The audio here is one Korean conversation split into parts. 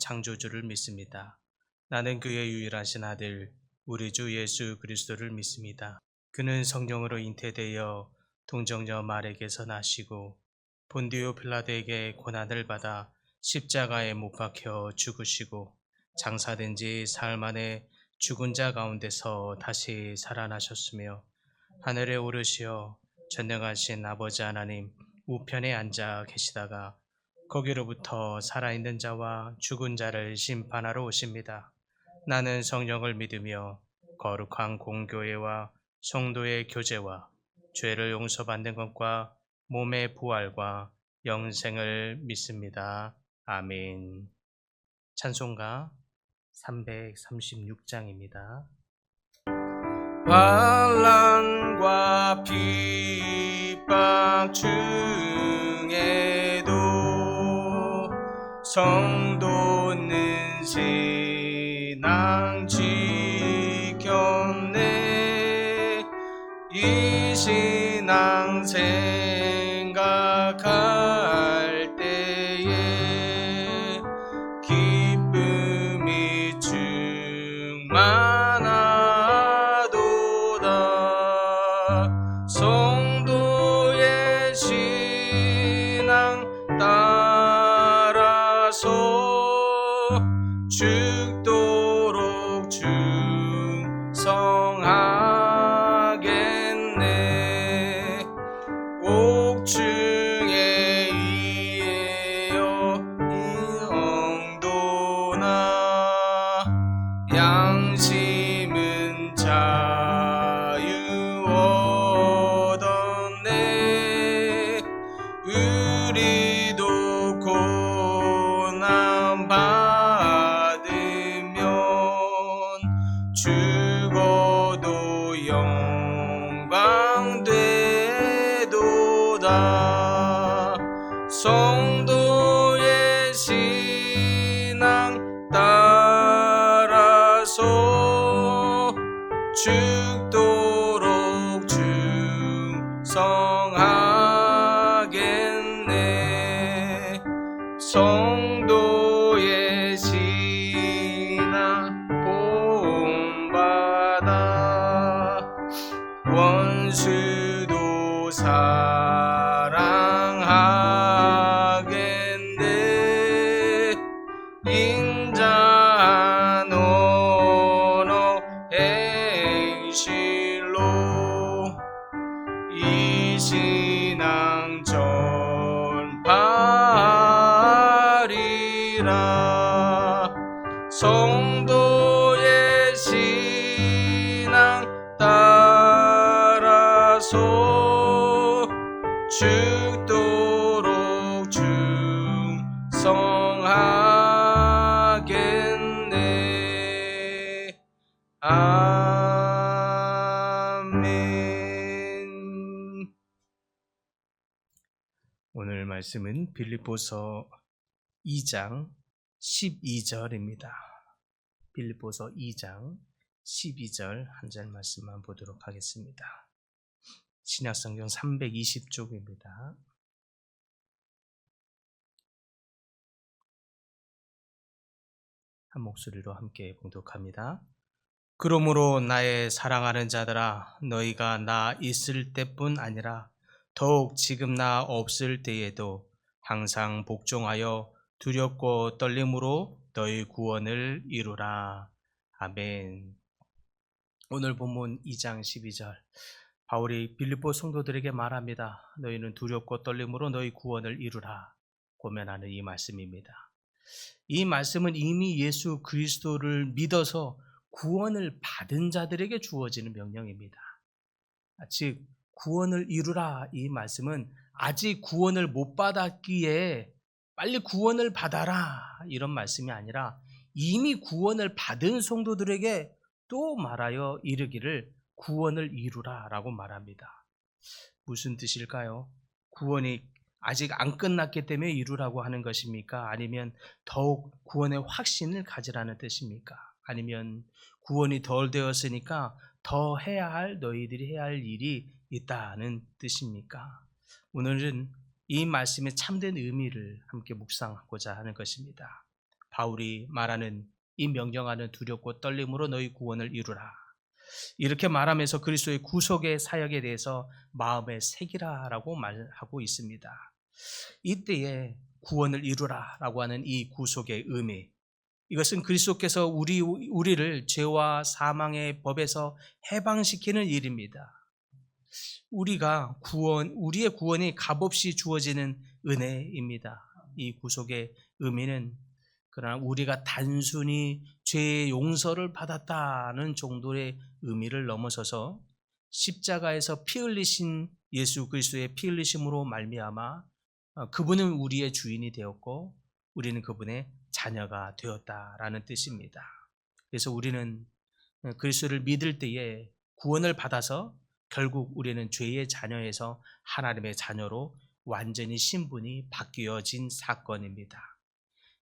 창조주를 믿습니다. 나는 그의 유일하신 아들 우리 주 예수 그리스도를 믿습니다. 그는 성령으로 잉태되어 동정녀 마리아에게서 나시고 본디오 빌라도에게 고난을 받아 십자가에 못 박혀 죽으시고 장사된 지 사흘 만에 죽은 자 가운데서 다시 살아나셨으며 하늘에 오르시어 전능하신 아버지 하나님 우편에 앉아 계시다가 거기로부터 살아있는 자와 죽은 자를 심판하러 오십니다. 나는 성령을 믿으며 거룩한 공교회와 성도의 교제와 죄를 용서받는 것과 몸의 부활과 영생을 믿습니다. 아멘. 찬송가 336장입니다. 환난과 핍박 중에도 성도는 신앙 지켰네. 이 신앙 생각할 때에 기쁨이 충만하도다. 성도의 신앙 따라서 죽도록 충성하겠네. 옥중에 이에요 영도나 양심은 자유 얻었네. 우리도 고난 받으면 죽어도 영광 되도다. 성도의 신앙 따라서 죽도록 충성하겠네. 성도의 신앙 본받아 원수도 사랑하겠네. 인자한 언어 행실로 이 신앙 전파하리라. 성도의 신앙 따라서 죽도록 충성하겠네. 아멘. 오늘 말씀은 빌립보서 2장 12절입니다. 빌립보서 2장 12절 한 절 말씀만 보도록 하겠습니다. 신약성경 320쪽입니다. 한 목소리로 함께 봉독합니다. 그러므로 나의 사랑하는 자들아, 너희가 나 있을 때뿐 아니라 더욱 지금 나 없을 때에도 항상 복종하여 두렵고 떨림으로 너희 구원을 이루라. 아멘. 오늘 본문 2장 12절, 바울이 빌립보 성도들에게 말합니다. 너희는 두렵고 떨림으로 너희 구원을 이루라 고면하는 이 말씀입니다. 이 말씀은 이미 예수 그리스도를 믿어서 구원을 받은 자들에게 주어지는 명령입니다. 즉 구원을 이루라, 이 말씀은 아직 구원을 못 받았기에 빨리 구원을 받아라 이런 말씀이 아니라 이미 구원을 받은 성도들에게 또 말하여 이르기를 구원을 이루라 라고 말합니다. 무슨 뜻일까요? 구원이 아직 안 끝났기 때문에 이루라고 하는 것입니까? 아니면 더욱 구원의 확신을 가지라는 뜻입니까? 아니면 구원이 덜 되었으니까 더 해야 할, 너희들이 해야 할 일이 있다는 뜻입니까? 오늘은 이 말씀의 참된 의미를 함께 묵상하고자 하는 것입니다. 바울이 말하는 이 명령하는 두렵고 떨림으로 너희 구원을 이루라. 이렇게 말하면서 그리스도의 구속의 사역에 대해서 마음에 새기라라고 말하고 있습니다. 이때에 구원을 이루라라고 하는 이 구속의 의미, 이것은 그리스도께서 우리를 죄와 사망의 법에서 해방시키는 일입니다. 우리의 구원이 값없이 주어지는 은혜입니다. 이 구속의 의미는 그러나 우리가 단순히 죄의 용서를 받았다는 정도의 의미를 넘어서서 십자가에서 피 흘리신 예수 그리스도의 피 흘리심으로 말미암아 그분은 우리의 주인이 되었고 우리는 그분의 자녀가 되었다라는 뜻입니다. 그래서 우리는 그리스도를 믿을 때에 구원을 받아서 결국 우리는 죄의 자녀에서 하나님의 자녀로 완전히 신분이 바뀌어진 사건입니다.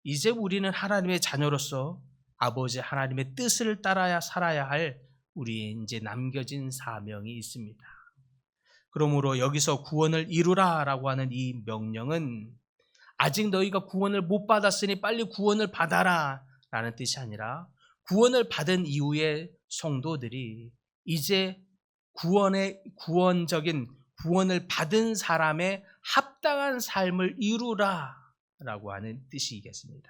이제 우리는 하나님의 자녀로서 아버지 하나님의 뜻을 따라야 살아야 할 우리의 이제 남겨진 사명이 있습니다. 그러므로 여기서 구원을 이루라라고 하는 이 명령은 아직 너희가 구원을 못 받았으니 빨리 구원을 받아라 라는 뜻이 아니라 구원을 받은 이후에 성도들이 이제 구원적인 구원을 받은 사람의 합당한 삶을 이루라 라고 하는 뜻이겠습니다.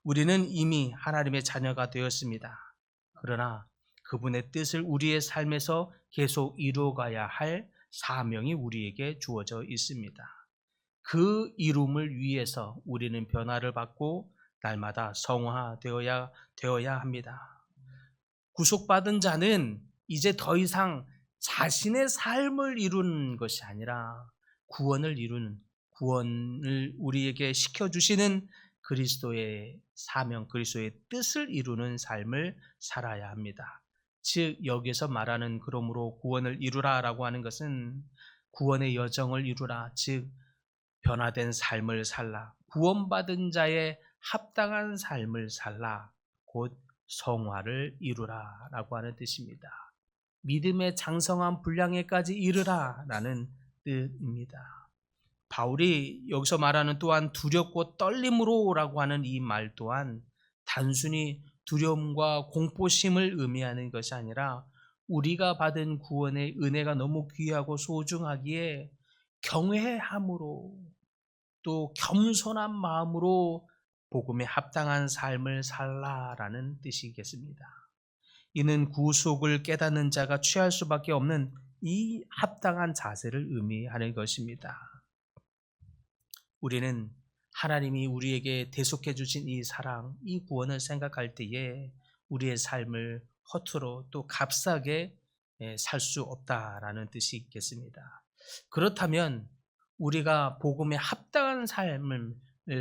우리는 이미 하나님의 자녀가 되었습니다. 그러나 그분의 뜻을 우리의 삶에서 계속 이루어가야 할 사명이 우리에게 주어져 있습니다. 그 이룸을 위해서 우리는 변화를 받고 날마다 성화되어야 합니다. 구속받은 자는 이제 더 이상 자신의 삶을 이루는 것이 아니라 구원을 우리에게 시켜주시는 그리스도의 사명, 그리스도의 뜻을 이루는 삶을 살아야 합니다. 즉 여기서 말하는 그러므로 구원을 이루라라고 하는 것은 구원의 여정을 이루라, 즉 변화된 삶을 살라, 구원받은 자의 합당한 삶을 살라, 곧 성화를 이루라라고 하는 뜻입니다. 믿음의 장성한 분량에까지 이르라라는 뜻입니다. 바울이 여기서 말하는 또한 두렵고 떨림으로라고 하는 이 말 또한 단순히 두려움과 공포심을 의미하는 것이 아니라 우리가 받은 구원의 은혜가 너무 귀하고 소중하기에 경외함으로 또 겸손한 마음으로 복음에 합당한 삶을 살라라는 뜻이겠습니다. 이는 구속을 깨닫는 자가 취할 수밖에 없는 이 합당한 자세를 의미하는 것입니다. 우리는 하나님이 우리에게 대속해 주신 이 사랑, 이 구원을 생각할 때에 우리의 삶을 허투루 또 값싸게 살 수 없다라는 뜻이 있겠습니다. 그렇다면 우리가 복음에 합당한 삶을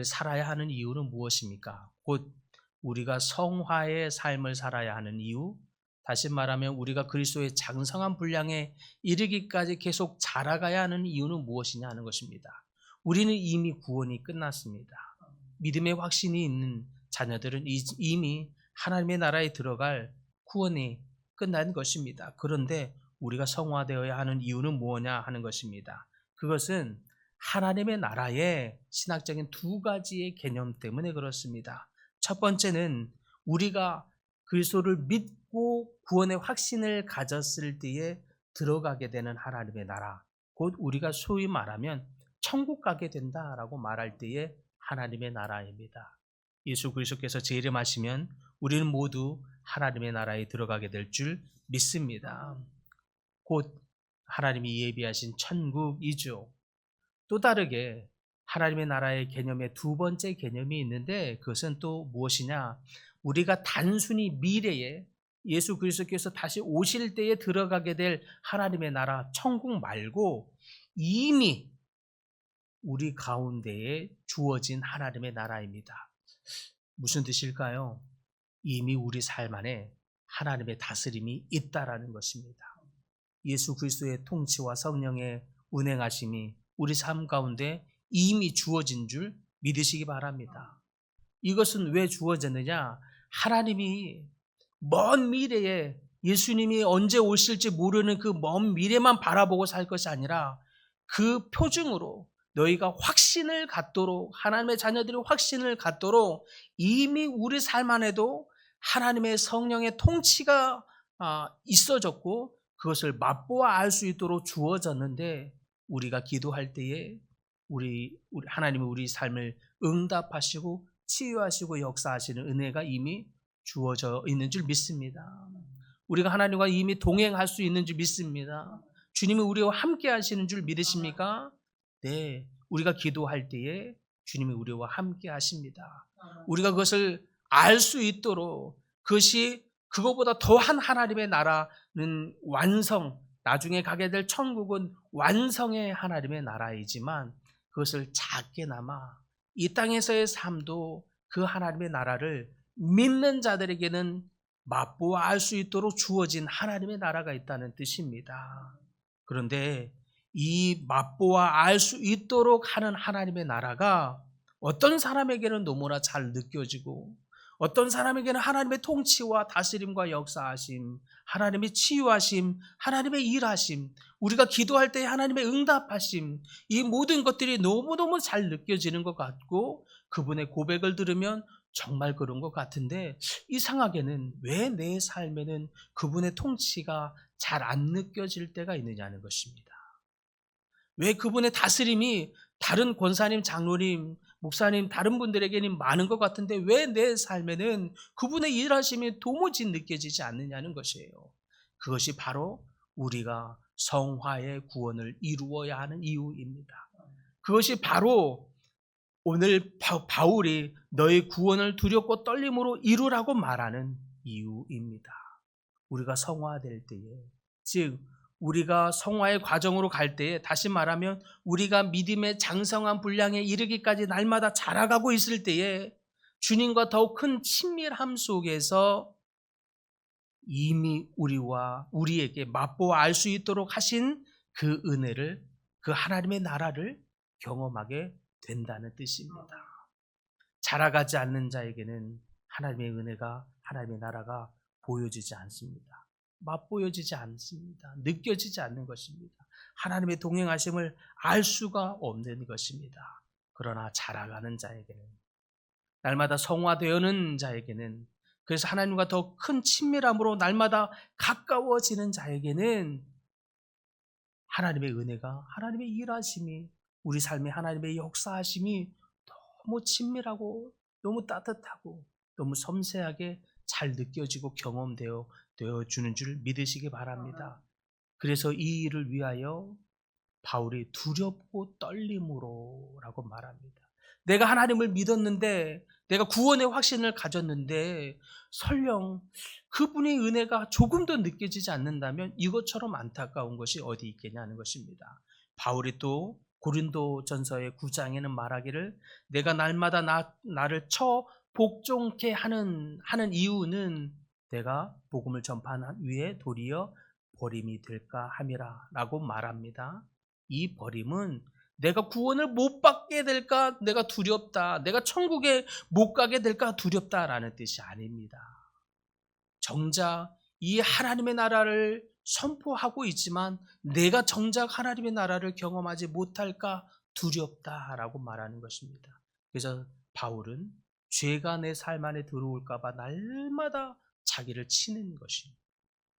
살아야 하는 이유는 무엇입니까? 곧 우리가 성화의 삶을 살아야 하는 이유, 다시 말하면 우리가 그리스도의 장성한 분량에 이르기까지 계속 자라가야 하는 이유는 무엇이냐 하는 것입니다. 우리는 이미 구원이 끝났습니다. 믿음의 확신이 있는 자녀들은 이미 하나님의 나라에 들어갈 구원이 끝난 것입니다. 그런데 우리가 성화되어야 하는 이유는 무엇냐 하는 것입니다. 그것은 하나님의 나라의 신학적인 두 가지의 개념 때문에 그렇습니다. 첫 번째는 우리가 그리스도를 믿고 구원의 확신을 가졌을 때에 들어가게 되는 하나님의 나라, 곧 우리가 소위 말하면 천국 가게 된다라고 말할 때에 하나님의 나라입니다. 예수 그리스도께서 재림하시면 우리는 모두 하나님의 나라에 들어가게 될 줄 믿습니다. 곧 하나님이 예비하신 천국이죠. 또 다르게 하나님의 나라의 개념의 두 번째 개념이 있는데 그것은 또 무엇이냐? 우리가 단순히 미래에 예수 그리스도께서 다시 오실 때에 들어가게 될 하나님의 나라 천국 말고 이미 우리 가운데에 주어진 하나님의 나라입니다. 무슨 뜻일까요? 이미 우리 삶 안에 하나님의 다스림이 있다라는 것입니다. 예수 그리스도의 통치와 성령의 운행하심이 우리 삶 가운데 이미 주어진 줄 믿으시기 바랍니다. 이것은 왜 주어졌느냐? 하나님이 먼 미래에 예수님이 언제 오실지 모르는 그 먼 미래만 바라보고 살 것이 아니라 그 표징으로 너희가 확신을 갖도록, 하나님의 자녀들이 확신을 갖도록 이미 우리 삶 안에도 하나님의 성령의 통치가 있어졌고 그것을 맛보아 알 수 있도록 주어졌는데, 우리가 기도할 때에 우리 하나님이 우리 삶을 응답하시고 치유하시고 역사하시는 은혜가 이미 주어져 있는 줄 믿습니다. 우리가 하나님과 이미 동행할 수 있는 줄 믿습니다. 주님이 우리와 함께 하시는 줄 믿으십니까? 네, 우리가 기도할 때에 주님이 우리와 함께 하십니다. 우리가 그것을 알 수 있도록, 그것이 그것보다 더한 하나님의 나라는 완성, 나중에 가게 될 천국은 완성의 하나님의 나라이지만 그것을 작게나마 이 땅에서의 삶도 그 하나님의 나라를 믿는 자들에게는 맛보아 알 수 있도록 주어진 하나님의 나라가 있다는 뜻입니다. 그런데 이 맛보아 알 수 있도록 하는 하나님의 나라가 어떤 사람에게는 너무나 잘 느껴지고, 어떤 사람에게는 하나님의 통치와 다스림과 역사하심, 하나님의 치유하심, 하나님의 일하심, 우리가 기도할 때 하나님의 응답하심, 이 모든 것들이 너무너무 잘 느껴지는 것 같고 그분의 고백을 들으면 정말 그런 것 같은데, 이상하게는 왜 내 삶에는 그분의 통치가 잘 안 느껴질 때가 있느냐는 것입니다. 왜 그분의 다스림이 다른 권사님, 장로님, 목사님, 다른 분들에게는 많은 것 같은데 왜 내 삶에는 그분의 일하심이 도무지 느껴지지 않느냐는 것이에요. 그것이 바로 우리가 성화의 구원을 이루어야 하는 이유입니다. 그것이 바로 오늘 바울이 너의 구원을 두렵고 떨림으로 이루라고 말하는 이유입니다. 우리가 성화될 때에, 즉 우리가 성화의 과정으로 갈 때에, 다시 말하면 우리가 믿음의 장성한 분량에 이르기까지 날마다 자라가고 있을 때에 주님과 더욱 큰 친밀함 속에서 이미 우리에게 맛보아 알 수 있도록 하신 그 은혜를, 그 하나님의 나라를 경험하게 된다는 뜻입니다. 자라가지 않는 자에게는 하나님의 은혜가, 하나님의 나라가 보여지지 않습니다. 맛보여지지 않습니다. 느껴지지 않는 것입니다. 하나님의 동행하심을 알 수가 없는 것입니다. 그러나 자라가는 자에게는, 날마다 성화되어는 자에게는, 그래서 하나님과 더 큰 친밀함으로 날마다 가까워지는 자에게는 하나님의 은혜가, 하나님의 일하심이, 우리 삶에 하나님의 역사하심이 너무 친밀하고 너무 따뜻하고 너무 섬세하게 잘 느껴지고 경험되어 주는 줄 믿으시기 바랍니다. 그래서 이 일을 위하여 바울이 두렵고 떨림으로 라고 말합니다. 내가 하나님을 믿었는데, 내가 구원의 확신을 가졌는데 설령 그분의 은혜가 조금 더 느껴지지 않는다면 이것처럼 안타까운 것이 어디 있겠냐는 것입니다. 바울이 또 고린도전서의 9장에는 말하기를, 내가 날마다 나를 쳐 복종케 하는 이유는 내가 복음을 전파하는 위에 도리어 버림이 될까 함이라 라고 말합니다. 이 버림은 내가 구원을 못 받게 될까 내가 두렵다, 내가 천국에 못 가게 될까 두렵다라는 뜻이 아닙니다. 정작 이 하나님의 나라를 선포하고 있지만 내가 정작 하나님의 나라를 경험하지 못할까 두렵다라고 말하는 것입니다. 그래서 바울은 죄가 내 삶 안에 들어올까 봐 날마다 자기를 치는 것입니다.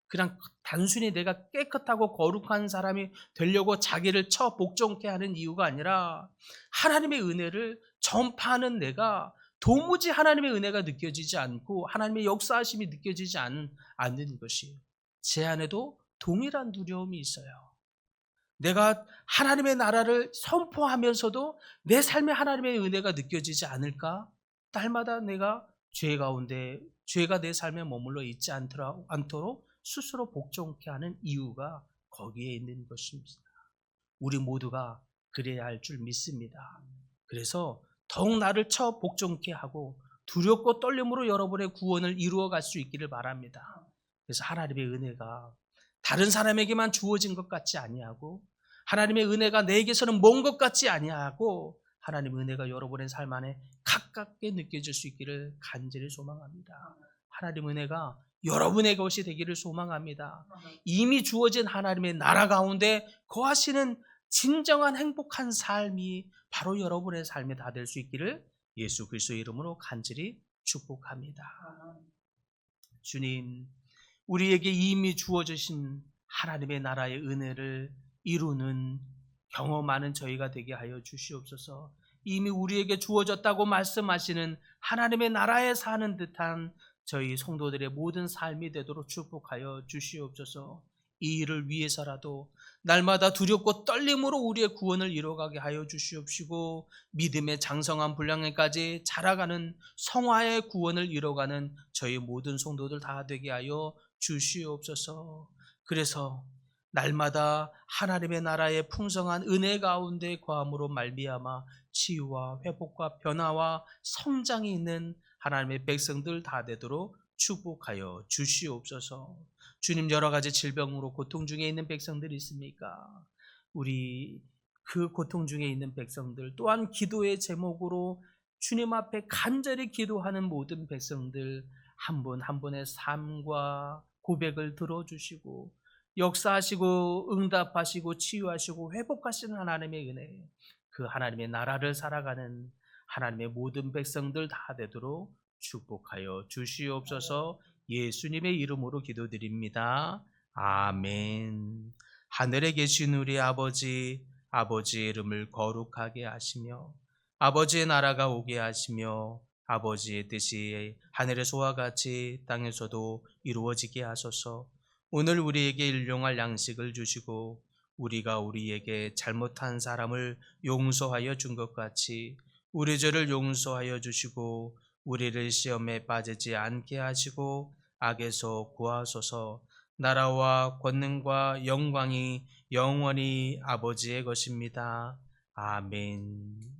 그냥 단순히 내가 깨끗하고 거룩한 사람이 되려고 자기를 쳐 복종케 하는 이유가 아니라, 하나님의 은혜를 전파하는 내가 도무지 하나님의 은혜가 느껴지지 않고 하나님의 역사하심이 느껴지지 않는 것이에요. 제 안에도 동일한 두려움이 있어요. 내가 하나님의 나라를 선포하면서도 내 삶에 하나님의 은혜가 느껴지지 않을까? 날마다 내가 죄가 내 삶에 머물러 있지 않도록 스스로 복종케 하는 이유가 거기에 있는 것입니다. 우리 모두가 그래야 할 줄 믿습니다. 그래서 더욱 나를 쳐 복종케 하고 두렵고 떨림으로 여러분의 구원을 이루어갈 수 있기를 바랍니다. 그래서 하나님의 은혜가 다른 사람에게만 주어진 것 같지 아니하고, 하나님의 은혜가 내게서는 먼 것 같지 아니하고, 하나님의 은혜가 여러분의 삶 안에 가깝게 느껴질 수 있기를 간절히 소망합니다. 하나님의 은혜가 여러분의 것이 되기를 소망합니다. 이미 주어진 하나님의 나라 가운데 거하시는 진정한 행복한 삶이 바로 여러분의 삶에 다 될 수 있기를 예수 그리스도의 이름으로 간절히 축복합니다. 주님, 우리에게 이미 주어주신 하나님의 나라의 은혜를 이루는 경험하는 저희가 되게 하여 주시옵소서. 이미 우리에게 주어졌다고 말씀하시는 하나님의 나라에 사는 듯한 저희 성도들의 모든 삶이 되도록 축복하여 주시옵소서. 이 일을 위해서라도 날마다 두렵고 떨림으로 우리의 구원을 이뤄가게 하여 주시옵시고, 믿음의 장성한 분량에까지 자라가는 성화의 구원을 이뤄가는 저희 모든 성도들 다 되게 하여 주시옵소서. 그래서 날마다 하나님의 나라의 풍성한 은혜 가운데 거함으로 말미암아 치유와 회복과 변화와 성장이 있는 하나님의 백성들 다 되도록 축복하여 주시옵소서. 주님, 여러 가지 질병으로 고통 중에 있는 백성들이 있습니까? 우리 그 고통 중에 있는 백성들, 또한 기도의 제목으로 주님 앞에 간절히 기도하는 모든 백성들 한 분 한 분의 삶과 고백을 들어주시고 역사하시고 응답하시고 치유하시고 회복하시는 하나님의 은혜, 그 하나님의 나라를 살아가는 하나님의 모든 백성들 다 되도록 축복하여 주시옵소서. 예수님의 이름으로 기도드립니다. 아멘. 하늘에 계신 우리 아버지, 아버지의 이름을 거룩하게 하시며 아버지의 나라가 오게 하시며 아버지의 뜻이 하늘에서와 같이 땅에서도 이루어지게 하소서. 오늘 우리에게 일용할 양식을 주시고 우리가 우리에게 잘못한 사람을 용서하여 준 것 같이 우리 죄를 용서하여 주시고 우리를 시험에 빠지지 않게 하시고 악에서 구하소서. 나라와 권능과 영광이 영원히 아버지의 것입니다. 아멘.